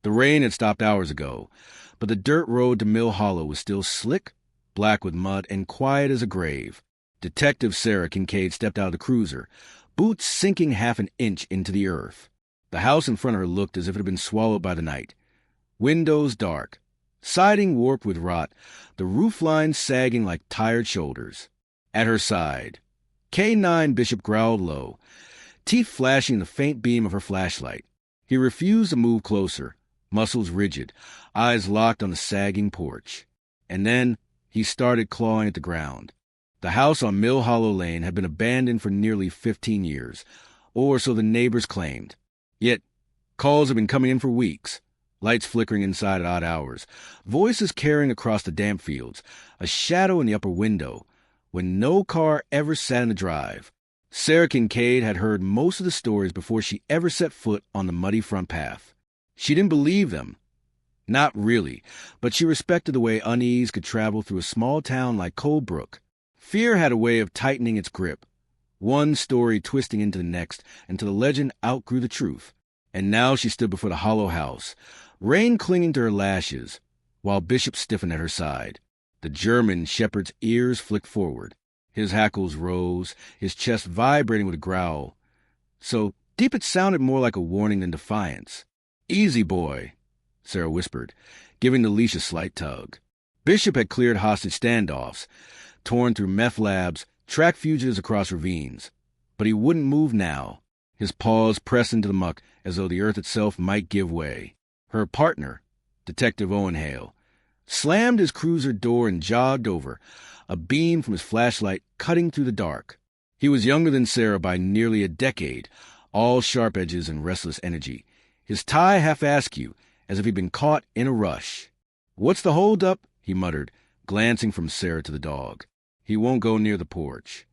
The rain had stopped hours ago, but the dirt road to Mill Hollow was still slick, black with mud, and quiet as a grave. Detective Sarah Kincaid stepped out of the cruiser, boots sinking half an inch into the earth. The house in front of her looked as if it had been swallowed by the night. Windows dark, siding warped with rot, the roof lines sagging like tired shoulders. At her side, K9 Bishop growled low, teeth flashing the faint beam of her flashlight. He refused to move closer, muscles rigid, eyes locked on the sagging porch. And then he started clawing at the ground. The house on Mill Hollow Lane had been abandoned for nearly 15 years, or so the neighbors claimed. Yet, calls had been coming in for weeks, lights flickering inside at odd hours, voices carrying across the damp fields, a shadow in the upper window, when no car ever sat in the drive. Sarah Kincaid had heard most of the stories before she ever set foot on the muddy front path. She didn't believe them. Not really, but she respected the way unease could travel through a small town like Cold Brook. Fear had a way of tightening its grip, one story twisting into the next until the legend outgrew the truth. And now she stood before the hollow house, rain clinging to her lashes, while Bishop stiffened at her side. The German shepherd's ears flicked forward. His hackles rose, his chest vibrating with a growl. So deep it sounded more like a warning than defiance. "Easy, boy," Sarah whispered, giving the leash a slight tug. Bishop had cleared hostage standoffs, torn through meth labs, tracked fugitives across ravines. But he wouldn't move now, his paws pressed into the muck as though the earth itself might give way. Her partner, Detective Owen Hale, slammed his cruiser door and jogged over, a beam from his flashlight cutting through the dark. He was younger than Sarah by nearly a decade, all sharp edges and restless energy, his tie half askew, as if he'd been caught in a rush. "What's the hold-up?" he muttered, glancing from Sarah to the dog. "He won't go near the porch.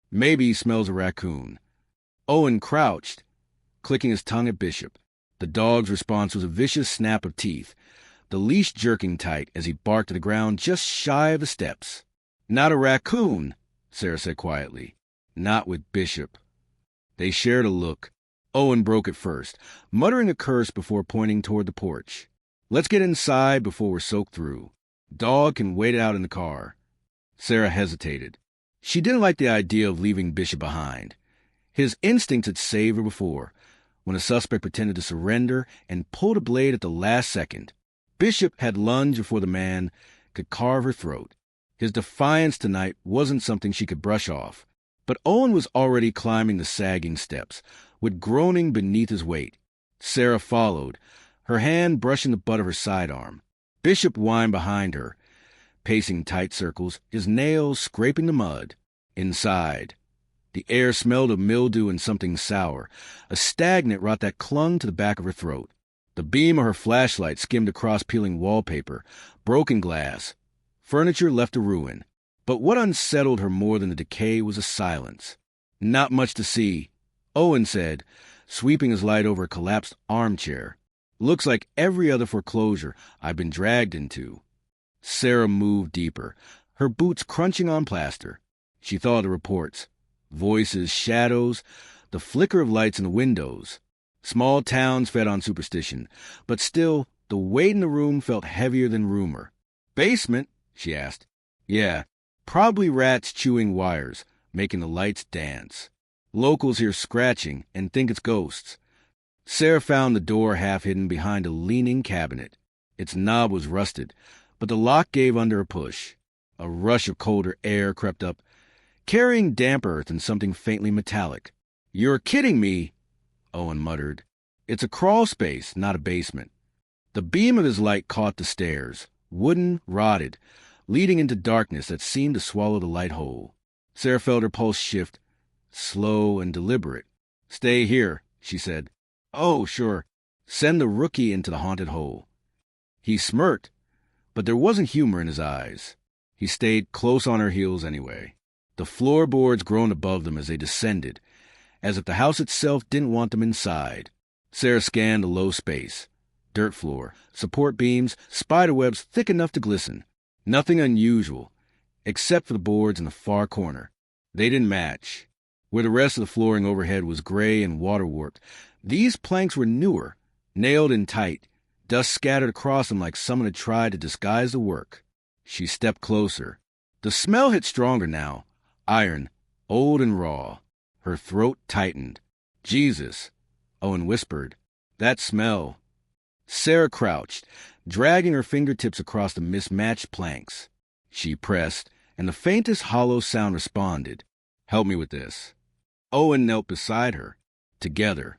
Maybe he smells a raccoon." Owen crouched, clicking his tongue at Bishop. The dog's response was a vicious snap of teeth, the leash jerking tight as he barked at the ground just shy of the steps. "Not a raccoon," Sarah said quietly. "Not with Bishop." They shared a look. Owen broke it first, muttering a curse before pointing toward the porch. "Let's get inside before we're soaked through. Dog can wait it out in the car." Sarah hesitated. She didn't like the idea of leaving Bishop behind. His instincts had saved her before, when a suspect pretended to surrender and pulled a blade at the last second. Bishop had lunged before the man could carve her throat. His defiance tonight wasn't something she could brush off. But Owen was already climbing the sagging steps, with groaning beneath his weight. Sarah followed, her hand brushing the butt of her sidearm. Bishop whined behind her, pacing tight circles, his nails scraping the mud. Inside, the air smelled of mildew and something sour, a stagnant rot that clung to the back of her throat. The beam of her flashlight skimmed across peeling wallpaper, broken glass, furniture left to ruin. But what unsettled her more than the decay was the silence. "Not much to see," Owen said, sweeping his light over a collapsed armchair. "Looks like every other foreclosure I've been dragged into." Sarah moved deeper, her boots crunching on plaster. She thought of the reports. Voices, shadows, the flicker of lights in the windows. Small towns fed on superstition, but still, the weight in the room felt heavier than rumor. "Basement?" she asked. "Yeah. Probably rats chewing wires, making the lights dance. Locals hear scratching and think it's ghosts." Sarah found the door half hidden behind a leaning cabinet. Its knob was rusted, but the lock gave under a push. A rush of colder air crept up, carrying damp earth and something faintly metallic. "You're kidding me," Owen muttered. "It's a crawl space, not a basement." The beam of his light caught the stairs, wooden, rotted, leading into darkness that seemed to swallow the light whole. Sarah felt her pulse shift, slow and deliberate. "Stay here," she said. "Oh, sure. Send the rookie into the haunted hole." He smirked, but there wasn't humor in his eyes. He stayed close on her heels anyway. The floorboards groaned above them as they descended, as if the house itself didn't want them inside. Sarah scanned the low space. Dirt floor, support beams, spiderwebs thick enough to glisten. Nothing unusual, except for the boards in the far corner. They didn't match. Where the rest of the flooring overhead was gray and water-warped, these planks were newer, nailed in tight, Dust scattered across them like someone had tried to disguise the work. She stepped closer. The smell hit stronger now. Iron, old and raw. Her throat tightened. Jesus, Owen whispered. That smell. Sarah crouched, dragging her fingertips across the mismatched planks. She pressed, and the faintest hollow sound responded. Help me with this. Owen knelt beside her. Together.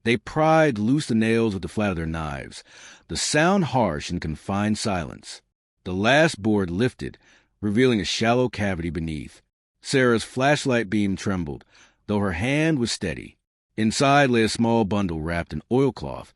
They pried loose the nails with the flat of their knives, the sound harsh in confined silence. The last board lifted, revealing a shallow cavity beneath. Sarah's flashlight beam trembled, though her hand was steady. Inside lay a small bundle wrapped in oilcloth,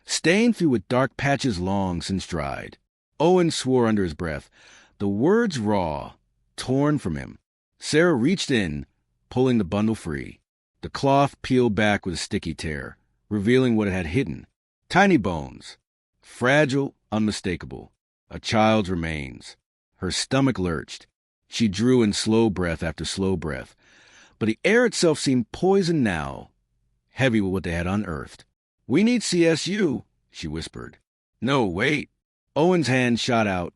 stained through with dark patches long since dried. Owen swore under his breath, the words raw, torn from him. Sarah reached in, pulling the bundle free. The cloth peeled back with a sticky tear, revealing what it had hidden. Tiny bones. Fragile, unmistakable. A child's remains. Her stomach lurched. She drew in slow breath after slow breath. But the air itself seemed poisoned now, heavy with what they had unearthed. We need CSU, she whispered. No, wait. Owen's hand shot out,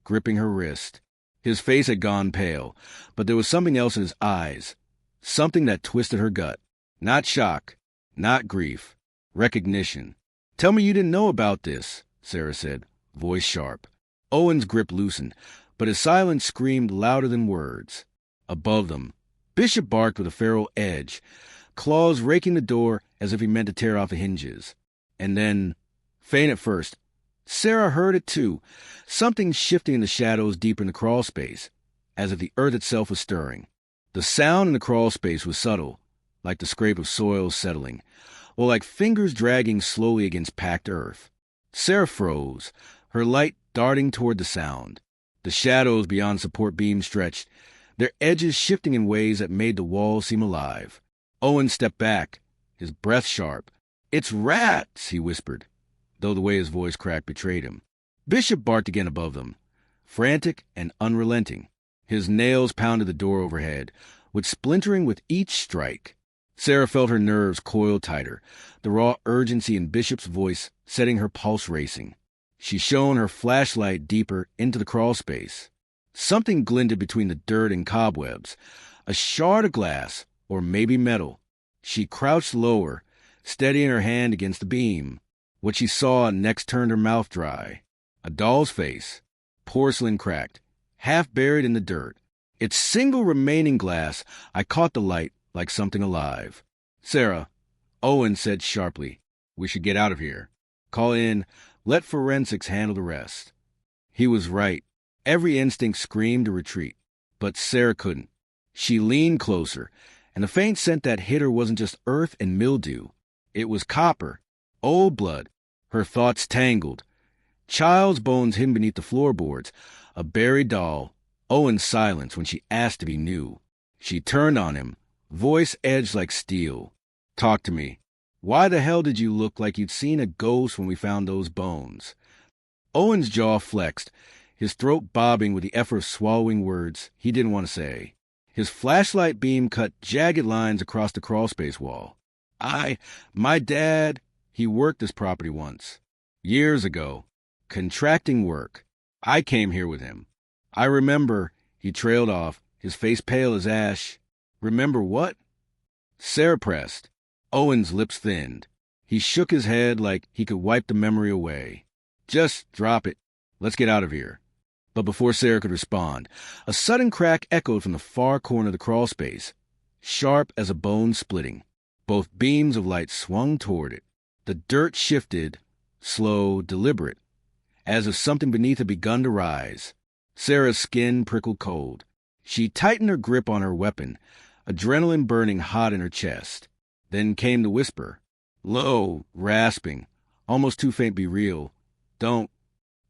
gripping her wrist. His face had gone pale, but there was something else in his eyes. Something that twisted her gut. Not shock, not grief. Recognition. Tell me you didn't know about this, Sarah said, voice sharp. Owen's grip loosened, but his silence screamed louder than words. Above them, Bishop barked with a feral edge, claws raking the door as if he meant to tear off the hinges. And then, faint at first, Sarah heard it too, something shifting in the shadows deep in the crawl space, as if the earth itself was stirring. The sound in the crawl space was subtle, like the scrape of soil settling, or like fingers dragging slowly against packed earth. Sarah froze, her light darting toward the sound. The shadows beyond support beams stretched, their edges shifting in ways that made the walls seem alive. Owen stepped back, his breath sharp. It's rats, he whispered, though the way his voice cracked betrayed him. Bishop barked again above them, frantic and unrelenting. His nails pounded the door overhead, splintering with each strike. Sarah felt her nerves coil tighter, the raw urgency in Bishop's voice setting her pulse racing. She shone her flashlight deeper into the crawl space. Something glinted between the dirt and cobwebs, a shard of glass, or maybe metal. She crouched lower, steadying her hand against the beam. What she saw next turned her mouth dry. A doll's face, porcelain cracked, half buried in the dirt. Its single remaining glass, I caught the light like something alive. Sarah, Owen said sharply, we should get out of here. Call in, let forensics handle the rest. He was right. Every instinct screamed to retreat, but Sarah couldn't. She leaned closer, and the faint scent that hit her wasn't just earth and mildew. It was copper, old blood. Her thoughts tangled. Child's bones hidden beneath the floorboards, a buried doll, Owen's silence when she asked if he knew. She turned on him, voice edged like steel. Talk to me. Why the hell did you look like you'd seen a ghost when we found those bones? Owen's jaw flexed, his throat bobbing with the effort of swallowing words he didn't want to say. His flashlight beam cut jagged lines across the crawlspace wall. My dad, he worked this property once. Years ago. Contracting work. I came here with him. I remember, he trailed off, his face pale as ash. Remember what? Sarah pressed. Owen's lips thinned. He shook his head like he could wipe the memory away. Just drop it. Let's get out of here. But before Sarah could respond, a sudden crack echoed from the far corner of the crawlspace, sharp as a bone splitting. Both beams of light swung toward it. The dirt shifted, slow, deliberate, as if something beneath had begun to rise. Sarah's skin prickled cold. She tightened her grip on her weapon, adrenaline burning hot in her chest. Then came the whisper, low, rasping, almost too faint to be real. Don't.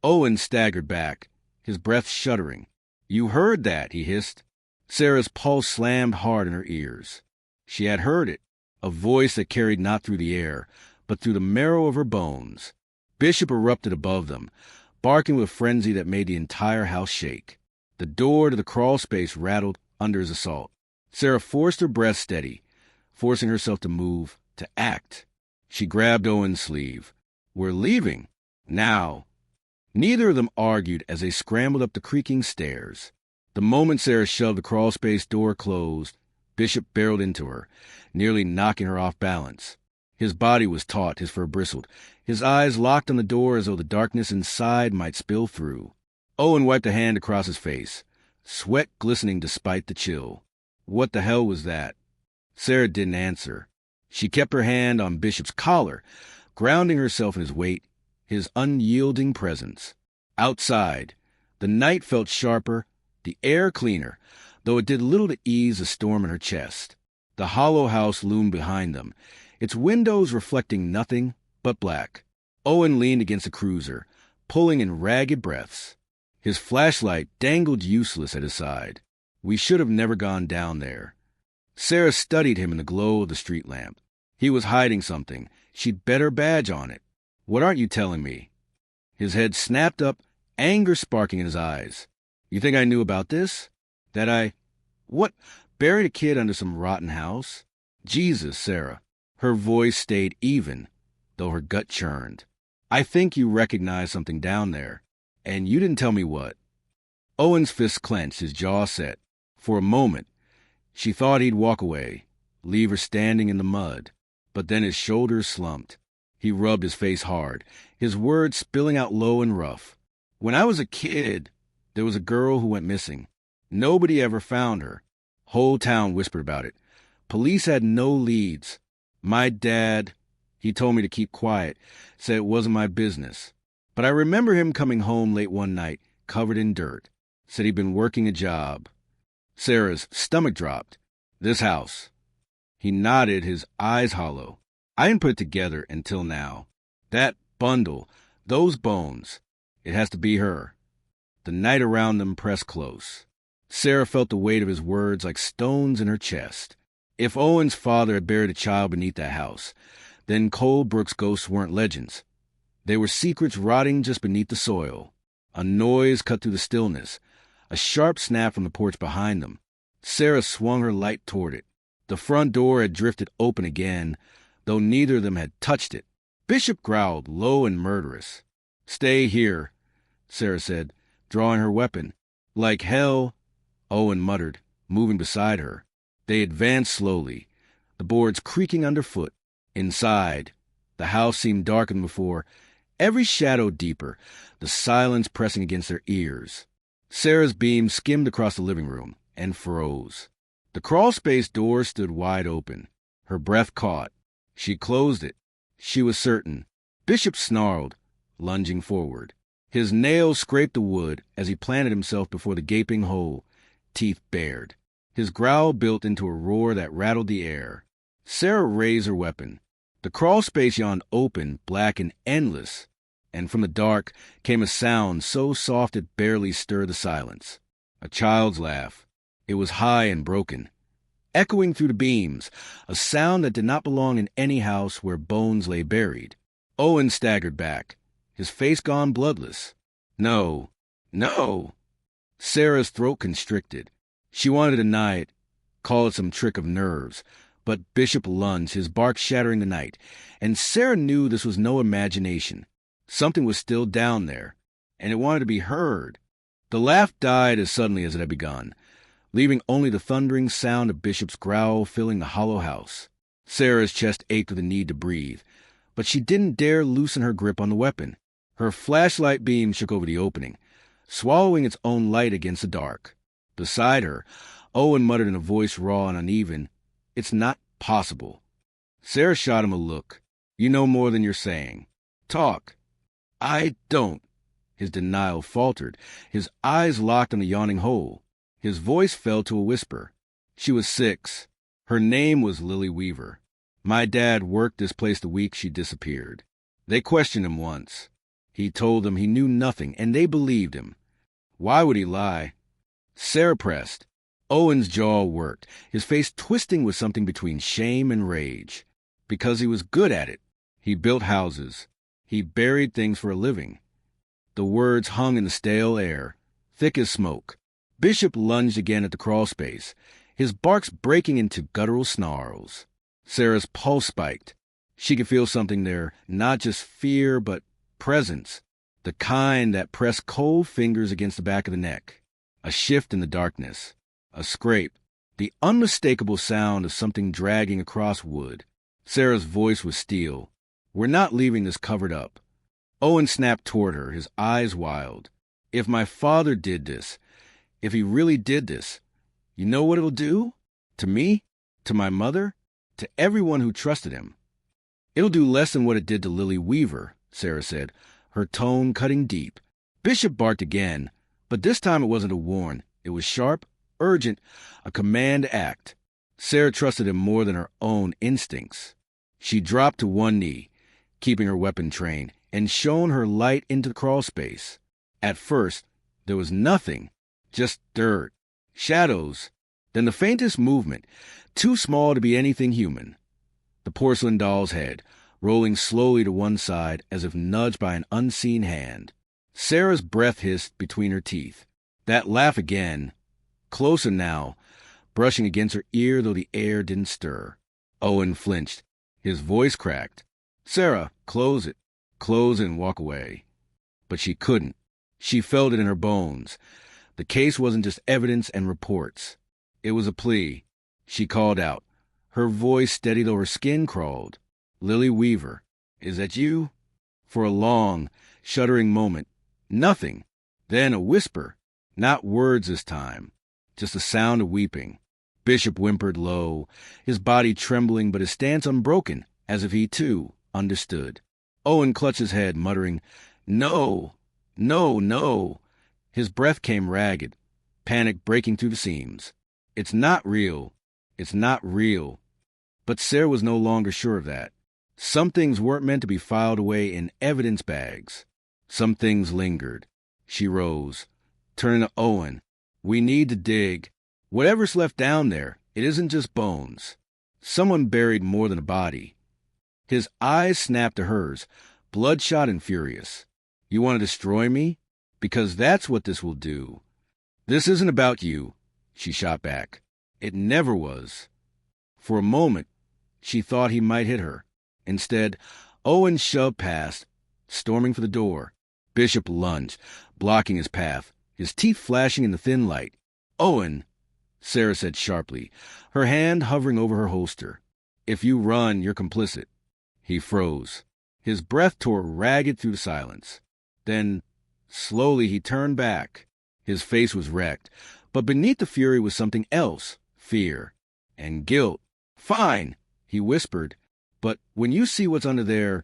Owen staggered back, his breath shuddering. You heard that, he hissed. Sarah's pulse slammed hard in her ears. She had heard it, a voice that carried not through the air, but through the marrow of her bones. Bishop erupted above them, barking with frenzy that made the entire house shake. The door to the crawl space rattled under his assault. Sarah forced her breath steady, forcing herself to move, to act. She grabbed Owen's sleeve. We're leaving. Now. Neither of them argued as they scrambled up the creaking stairs. The moment Sarah shoved the crawlspace door closed, Bishop barreled into her, nearly knocking her off balance. His body was taut, his fur bristled, his eyes locked on the door as though the darkness inside might spill through. Owen wiped a hand across his face, sweat glistening despite the chill. What the hell was that? Sarah didn't answer. She kept her hand on Bishop's collar, grounding herself in his weight, his unyielding presence. Outside, the night felt sharper, the air cleaner, though it did little to ease the storm in her chest. The hollow house loomed behind them, its windows reflecting nothing but black. Owen leaned against the cruiser, pulling in ragged breaths. His flashlight dangled useless at his side. We should have never gone down there. Sarah studied him in the glow of the street lamp. He was hiding something. She'd bet her badge on it. What aren't you telling me? His head snapped up, anger sparking in his eyes. You think I knew about this? That I... What? Buried a kid under some rotten house? Jesus, Sarah. Her voice stayed even, though her gut churned. I think you recognized something down there, and you didn't tell me what. Owen's fist clenched, his jaw set. For a moment, she thought he'd walk away, leave her standing in the mud. But then his shoulders slumped. He rubbed his face hard, his words spilling out low and rough. When I was a kid, there was a girl who went missing. Nobody ever found her. Whole town whispered about it. Police had no leads. My dad, he told me to keep quiet, said it wasn't my business. But I remember him coming home late one night, covered in dirt. Said he'd been working a job. Sarah's stomach dropped. This house. He nodded, his eyes hollow. I didn't put it together until now. That bundle, those bones, it has to be her. The night around them pressed close. Sarah felt the weight of his words like stones in her chest. If Owen's father had buried a child beneath that house, then Cole Brooks' ghosts weren't legends. They were secrets rotting just beneath the soil. A noise cut through the stillness, a sharp snap from the porch behind them. Sarah swung her light toward it. The front door had drifted open again, though neither of them had touched it. Bishop growled, low and murderous. Stay here, Sarah said, drawing her weapon. Like hell, Owen muttered, moving beside her. They advanced slowly, the boards creaking underfoot. Inside, the house seemed darker than before, every shadow deeper, the silence pressing against their ears. Sarah's beam skimmed across the living room and froze. The crawlspace door stood wide open. Her breath caught. She closed it. She was certain. Bishop snarled, lunging forward. His nails scraped the wood as he planted himself before the gaping hole, teeth bared. His growl built into a roar that rattled the air. Sarah raised her weapon. The crawlspace yawned open, black and endless, and from the dark came a sound so soft it barely stirred the silence. A child's laugh. It was high and broken, echoing through the beams, a sound that did not belong in any house where bones lay buried. Owen staggered back, his face gone bloodless. No, no. Sarah's throat constricted. She wanted to deny it, call it some trick of nerves, but Bishop lunged, his bark shattering the night, and Sarah knew this was no imagination. Something was still down there, and it wanted to be heard. The laugh died as suddenly as it had begun, leaving only the thundering sound of Bishop's growl filling the hollow house. Sarah's chest ached with the need to breathe, but she didn't dare loosen her grip on the weapon. Her flashlight beam shook over the opening, swallowing its own light against the dark. Beside her, Owen muttered in a voice raw and uneven, "It's not possible." Sarah shot him a look. "You know more than you're saying. Talk." "I don't." His denial faltered, his eyes locked on the yawning hole. His voice fell to a whisper. She was 6. Her name was Lily Weaver. My dad worked this place the week she disappeared. They questioned him once. He told them he knew nothing, and they believed him. Why would he lie? Sarah pressed. Owen's jaw worked, his face twisting with something between shame and rage. Because he was good at it. He built houses. He buried things for a living. The words hung in the stale air, thick as smoke. Bishop lunged again at the crawlspace, his barks breaking into guttural snarls. Sarah's pulse spiked. She could feel something there, not just fear, but presence, the kind that pressed cold fingers against the back of the neck. A shift in the darkness, a scrape, the unmistakable sound of something dragging across wood. Sarah's voice was steel. "We're not leaving this covered up." Owen snapped toward her, his eyes wild. "If my father did this, if he really did this, you know what it'll do? To me? To my mother? To everyone who trusted him." "It'll do less than what it did to Lily Weaver," Sarah said, her tone cutting deep. Bishop barked again, but this time it wasn't a warn. It was sharp, urgent, a command to act. Sarah trusted him more than her own instincts. She dropped to one knee, keeping her weapon trained, and shone her light into the crawl space. At first, there was nothing, just dirt, shadows, then the faintest movement, too small to be anything human. The porcelain doll's head, rolling slowly to one side as if nudged by an unseen hand. Sarah's breath hissed between her teeth. That laugh again, closer now, brushing against her ear though the air didn't stir. Owen flinched. His voice cracked. "Sarah, close it and walk away." But she couldn't. She felt it in her bones. The case wasn't just evidence and reports. It was a plea. She called out. Her voice steady though her skin crawled. "Lily Weaver, is that you?" For a long, shuddering moment, nothing. Then a whisper. Not words this time, just the sound of weeping. Bishop whimpered low, his body trembling but his stance unbroken, as if he, too, understood. Owen clutched his head, muttering, "No, no, no." His breath came ragged, panic breaking through the seams. "It's not real. It's not real." But Sarah was no longer sure of that. Some things weren't meant to be filed away in evidence bags. Some things lingered. She rose, turning to Owen. "We need to dig. Whatever's left down there, it isn't just bones. Someone buried more than a body." His eyes snapped to hers, bloodshot and furious. "You want to destroy me? Because that's what this will do." "This isn't about you," she shot back. "It never was." For a moment, she thought he might hit her. Instead, Owen shoved past, storming for the door. Bishop lunged, blocking his path, his teeth flashing in the thin light. "Owen," Sarah said sharply, her hand hovering over her holster. "If you run, you're complicit." He froze. His breath tore ragged through the silence. Then, slowly, he turned back. His face was wrecked, but beneath the fury was something else, fear and guilt. "Fine," he whispered, "but when you see what's under there,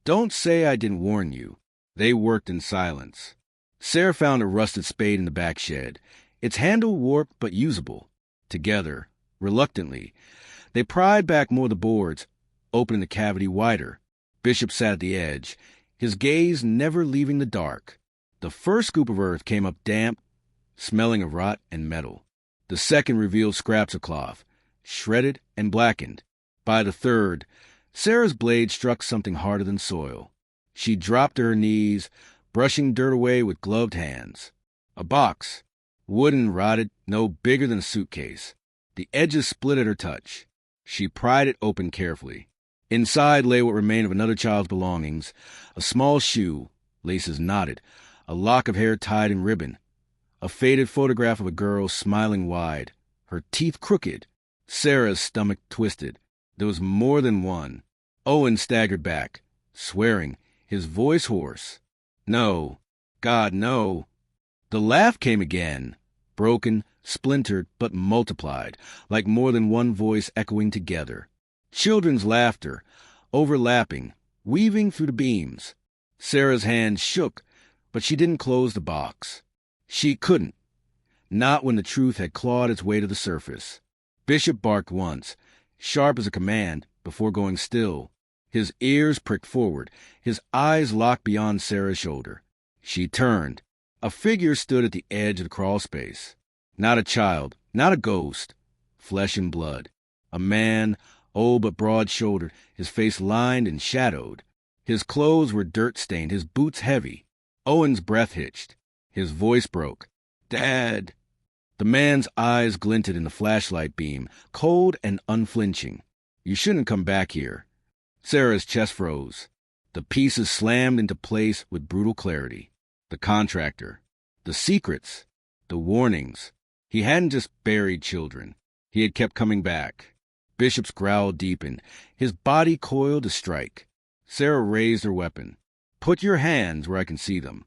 don't say I didn't warn you." They worked in silence. Sarah found a rusted spade in the back shed, its handle warped but usable. Together, reluctantly, they pried back more of the boards, opening the cavity wider. Bishop sat at the edge, his gaze never leaving the dark. The first scoop of earth came up damp, smelling of rot and metal. The second revealed scraps of cloth, shredded and blackened. By the third, Sarah's blade struck something harder than soil. She dropped to her knees, brushing dirt away with gloved hands. A box, wooden, rotted, no bigger than a suitcase. The edges split at her touch. She pried it open carefully. Inside lay what remained of another child's belongings, a small shoe, laces knotted, a lock of hair tied in ribbon, a faded photograph of a girl smiling wide, her teeth crooked. Sarah's stomach twisted. There was more than one. Owen staggered back, swearing, his voice hoarse. "No. God, no." The laugh came again, broken, splintered, but multiplied, like more than one voice echoing together. Children's laughter, overlapping, weaving through the beams. Sarah's hand shook, but she didn't close the box. She couldn't. Not when the truth had clawed its way to the surface. Bishop barked once, sharp as a command, before going still. His ears pricked forward, his eyes locked beyond Sarah's shoulder. She turned. A figure stood at the edge of the crawl space. Not a child, not a ghost. Flesh and blood. A man, old but broad-shouldered, his face lined and shadowed. His clothes were dirt-stained, his boots heavy. Owen's breath hitched. His voice broke. "Dad!" The man's eyes glinted in the flashlight beam, cold and unflinching. "You shouldn't come back here." Sarah's chest froze. The pieces slammed into place with brutal clarity. The contractor, the secrets, the warnings. He hadn't just buried children. He had kept coming back. Bishop's growl deepened. His body coiled to strike. Sarah raised her weapon. "Put your hands where I can see them."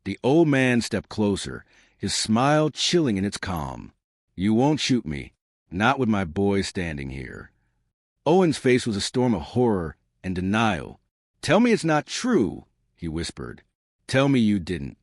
The old man stepped closer, his smile chilling in its calm. "You won't shoot me. Not with my boy standing here." Owen's face was a storm of horror and denial. "Tell me it's not true," he whispered. "Tell me you didn't."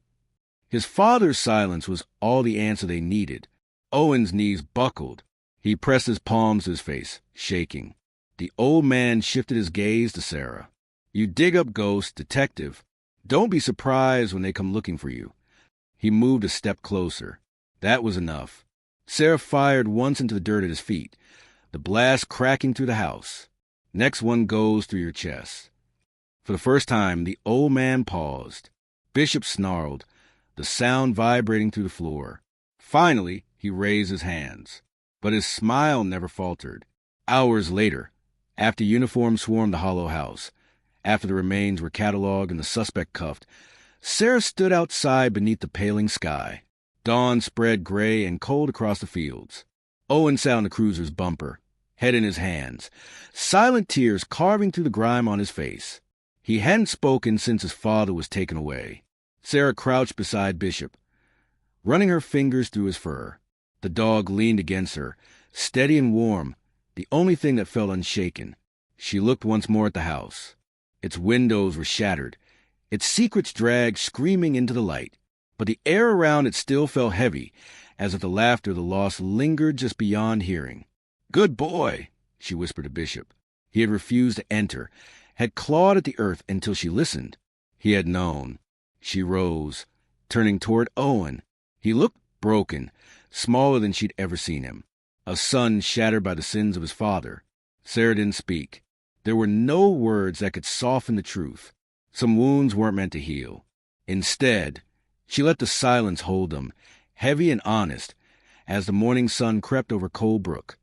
His father's silence was all the answer they needed. Owen's knees buckled. He pressed his palms to his face, shaking. The old man shifted his gaze to Sarah. "You dig up ghosts, detective. Don't be surprised when they come looking for you." He moved a step closer. That was enough. Sarah fired once into the dirt at his feet, the blast cracking through the house. "Next one goes through your chest." For the first time, the old man paused. Bishop snarled, the sound vibrating through the floor. Finally, he raised his hands. But his smile never faltered. Hours later, after uniforms swarmed the hollow house, after the remains were cataloged and the suspect cuffed, Sarah stood outside beneath the paling sky. Dawn spread gray and cold across the fields. Owen sat on the cruiser's bumper, head in his hands, silent tears carving through the grime on his face. He hadn't spoken since his father was taken away. Sarah crouched beside Bishop, running her fingers through his fur. The dog leaned against her, steady and warm, the only thing that felt unshaken. She looked once more at the house. Its windows were shattered, its secrets dragged screaming into the light. But the air around it still felt heavy, as if the laughter of the lost lingered just beyond hearing. "Good boy," she whispered to Bishop. He had refused to enter, had clawed at the earth until she listened. He had known. She rose, turning toward Owen. He looked broken, smaller than she'd ever seen him. A son shattered by the sins of his father. Sarah didn't speak. There were no words that could soften the truth. Some wounds weren't meant to heal. Instead, she let the silence hold them, heavy and honest, as the morning sun crept over Cold Brook.